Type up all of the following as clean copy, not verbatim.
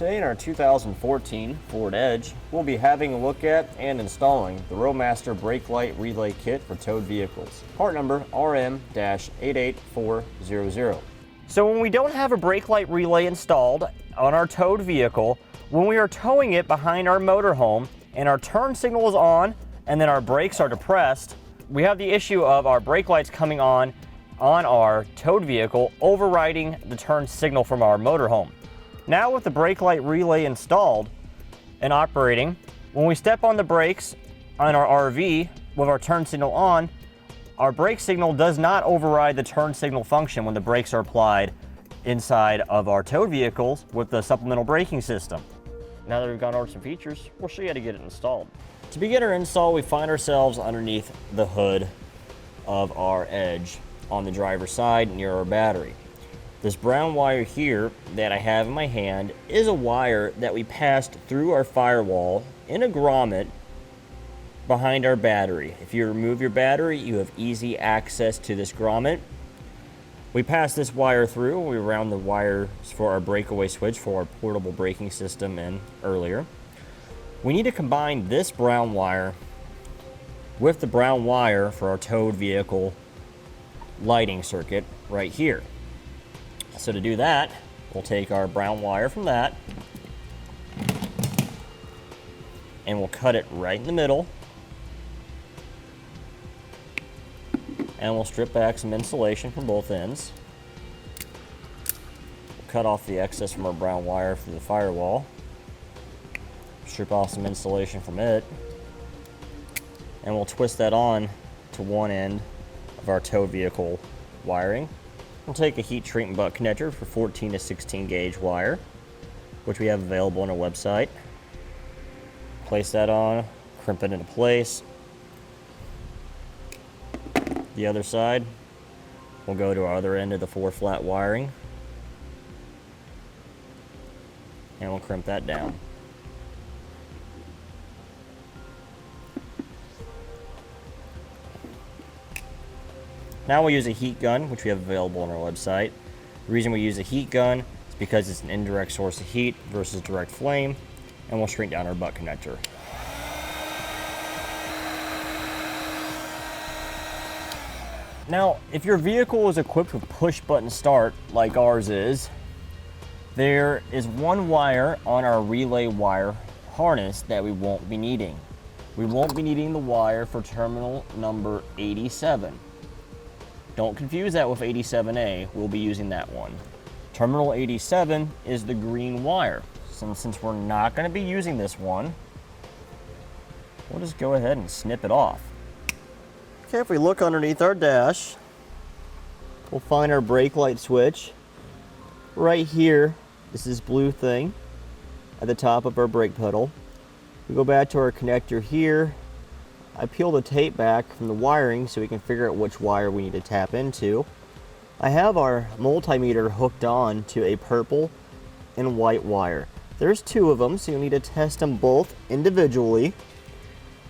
Today in our 2014 Ford Edge, we'll be having a look at and installing the Roadmaster Brake-Lite relay kit for towed vehicles. Part number RM-88400. So when we don't have a brake-light relay installed on our towed vehicle, when we are towing it behind our motorhome and our turn signal is on and then our brakes are depressed, we have the issue of our brake lights coming on our towed vehicle overriding the turn signal from our motorhome. Now with the brake light relay installed and operating, when we step on the brakes on our RV with our turn signal on, our brake signal does not override the turn signal function when the brakes are applied inside of our towed vehicles with the supplemental braking system. Now that we've gone over some features, we'll show you how to get it installed. To begin our install, we find ourselves underneath the hood of our Edge on the driver's side near our battery. This brown wire here that I have in my hand is a wire that we passed through our Firewall in a grommet behind our battery. If you remove your battery, you have easy access to this grommet. We passed this wire through. We ran the wires for our breakaway switch for our portable braking system in earlier. We need to combine this brown wire with the brown wire for our towed vehicle lighting circuit right here. So to do that, we'll take our brown wire from that and we'll cut it right in the middle, and we'll strip back some insulation from both ends. We'll cut off the excess from our brown wire through the Firewall, strip off some insulation from it, and we'll twist that on to one end of our towed vehicle wiring. We'll take a heat treatment butt connector for 14 to 16 gauge wire, which we have available on our website. Place that on, crimp it into place. The other side, we'll go to our other end of the 4 flat wiring, and we'll crimp that down. Now we'll use a heat gun, which we have available on our website. The reason we use a heat gun is because it's an indirect source of heat versus direct flame, and we'll shrink down our butt connector. Now, if your vehicle is equipped with push button start like ours is, there is one wire on our relay wire harness that we won't be needing. We won't be needing the wire for terminal number 87. Don't confuse that with 87A, we'll be using that one. Terminal 87 is the green wire. Since we're not going to be using this one, we'll just go ahead and snip it off. Okay, if we look underneath our dash, we'll find our brake light switch. Right here is this blue thing at the top of our brake pedal. We go back to our connector here. I peel the tape back from the wiring so we can figure out which wire we need to tap into. I have our multimeter hooked on to a purple and white wire. There's 2 of them, so you'll need to test them both individually.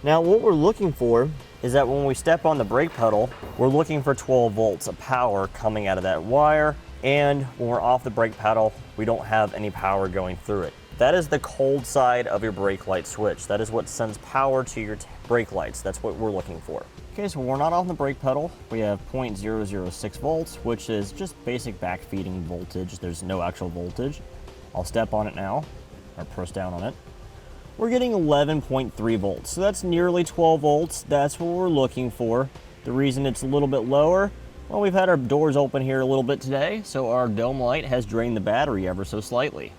Now what we're looking for is that when we step on the brake pedal, we're looking for 12 volts of power coming out of that wire, and when we're off the brake pedal, we don't have any power going through it. That is the cold side of your brake light switch. That is what sends power to your brake lights. That's what we're looking for. Okay, so we're not on the brake pedal. We have 0.006 volts, which is just basic backfeeding voltage. There's no actual voltage. I'll step on it now, or press down on it. We're getting 11.3 volts, so that's nearly 12 volts. That's what we're looking for. The reason it's a little bit lower, well, we've had our doors open here a little bit today, so our dome light has drained the battery ever so slightly.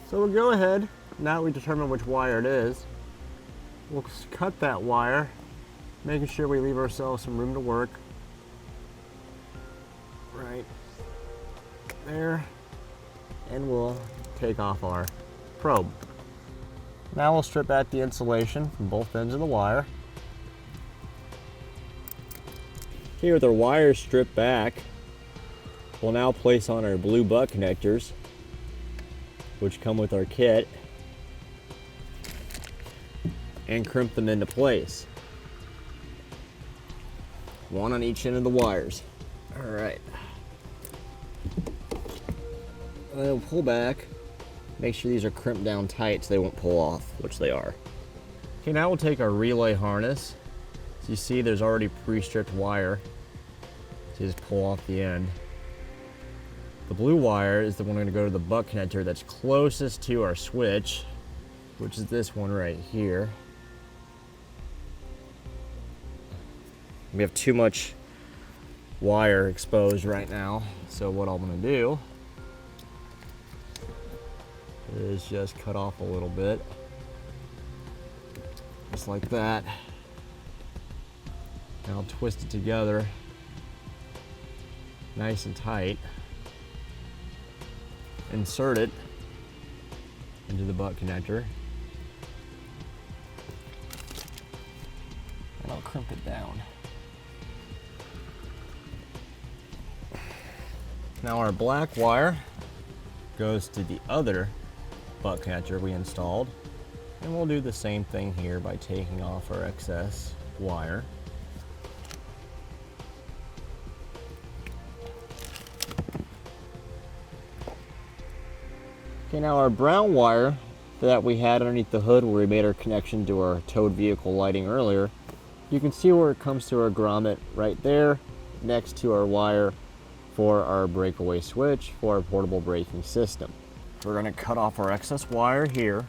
So we'll go ahead, now that we determine which wire it is, we'll cut that wire, making sure we leave ourselves some room to work. Right there. And we'll take off our probe. Now we'll strip back the insulation from both ends of the wire. Here with our wires stripped back, we'll now place on our blue butt connectors, which come with our kit, and crimp them into place. One on each end of the wires. All right. And then we'll pull back, Make sure these are crimped down tight so they won't pull off, which they are. Okay, now we'll take our relay harness. As you see, there's already pre-stripped wire. So you just pull off the end. The blue wire is the one going to go to the butt connector that's closest to our switch, which is this one right here. We have too much wire exposed right now, so what I'm going to do is just cut off a little bit, just like that. And I'll twist it together nice and tight. Insert it into the butt connector. And I'll crimp it down. Now our black wire goes to the other butt connector we installed. And we'll do the same thing here by taking off our excess wire. Okay, now our brown wire that we had underneath the hood where we made our connection to our towed vehicle lighting earlier, you can see where it comes to our grommet right there, next to our wire for our breakaway switch for our portable braking system. We're going to cut off our excess wire here.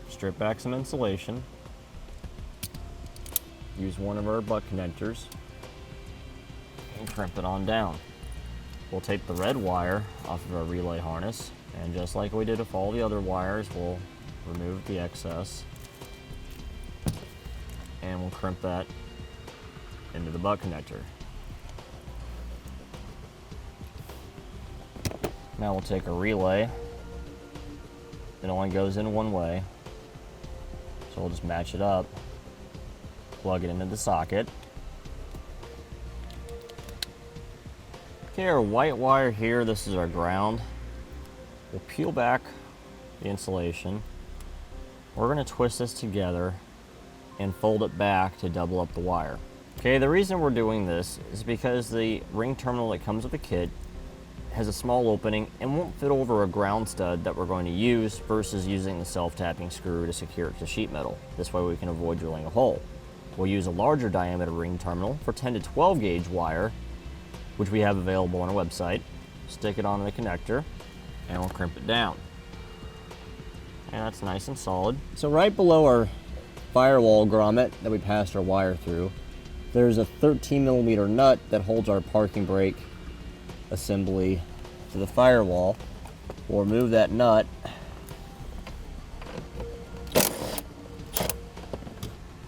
Strip back some insulation. Use one of our butt connectors and crimp it on down. We'll take the red wire off of our relay harness, and just like we did with all the other wires, we'll remove the excess and we'll crimp that into the butt connector. Now we'll take a relay. It only goes in one way, so we'll just match it up, plug it into the socket. Okay, our white wire here, this is our ground. We'll peel back the insulation. We're going to twist this together and fold it back to double up the wire. Okay, the reason we're doing this is because the ring terminal that comes with the kit has a small opening and won't fit over a ground stud that we're going to use versus using the self-tapping screw to secure it to sheet metal. This way we can avoid drilling a hole. We'll use a larger diameter ring terminal for 10 to 12 gauge wire, which we have available on our website. Stick it on the connector and we'll crimp it down. And that's nice and solid. So right below our Firewall grommet that we passed our wire through, there's a 13mm nut that holds our parking brake assembly to the Firewall. We'll remove that nut.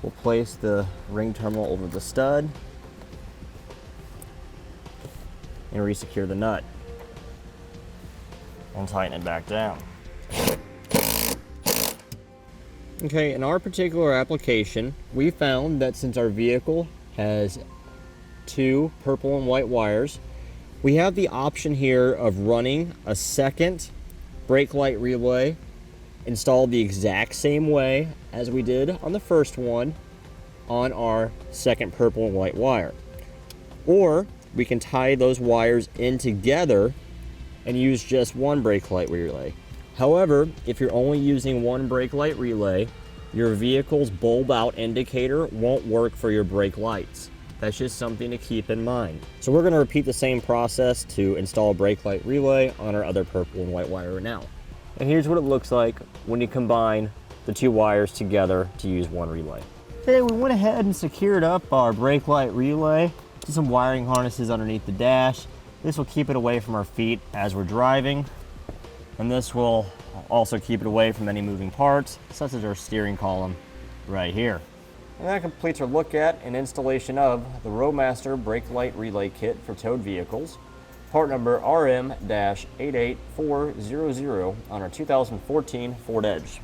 We'll place the ring terminal over the stud and resecure the nut and tighten it back down. Okay, in our particular application, we found that since our vehicle has 2 purple and white wires, we have the option here of running a second Brake-Lite relay installed the exact same way as we did on the first one on our second purple and white wire. Or we can tie those wires in together and use just one Brake-Lite relay. However, if you're only using one Brake-Lite relay, your vehicle's bulb out indicator won't work for your brake lights. That's just something to keep in mind. So we're going to repeat the same process to install a Brake-Lite relay on our other purple and white wire now. And here's what it looks like when you combine the 2 wires together to use one relay. Okay, we went ahead and secured up our Brake-Lite relay to some wiring harnesses underneath the dash. This will keep it away from our feet as we're driving, and this will also keep it away from any moving parts, such as our steering column right here. And that completes our look at and installation of the Roadmaster Brake-Lite relay kit for towed vehicles, part number RM-88400 on our 2014 Ford Edge.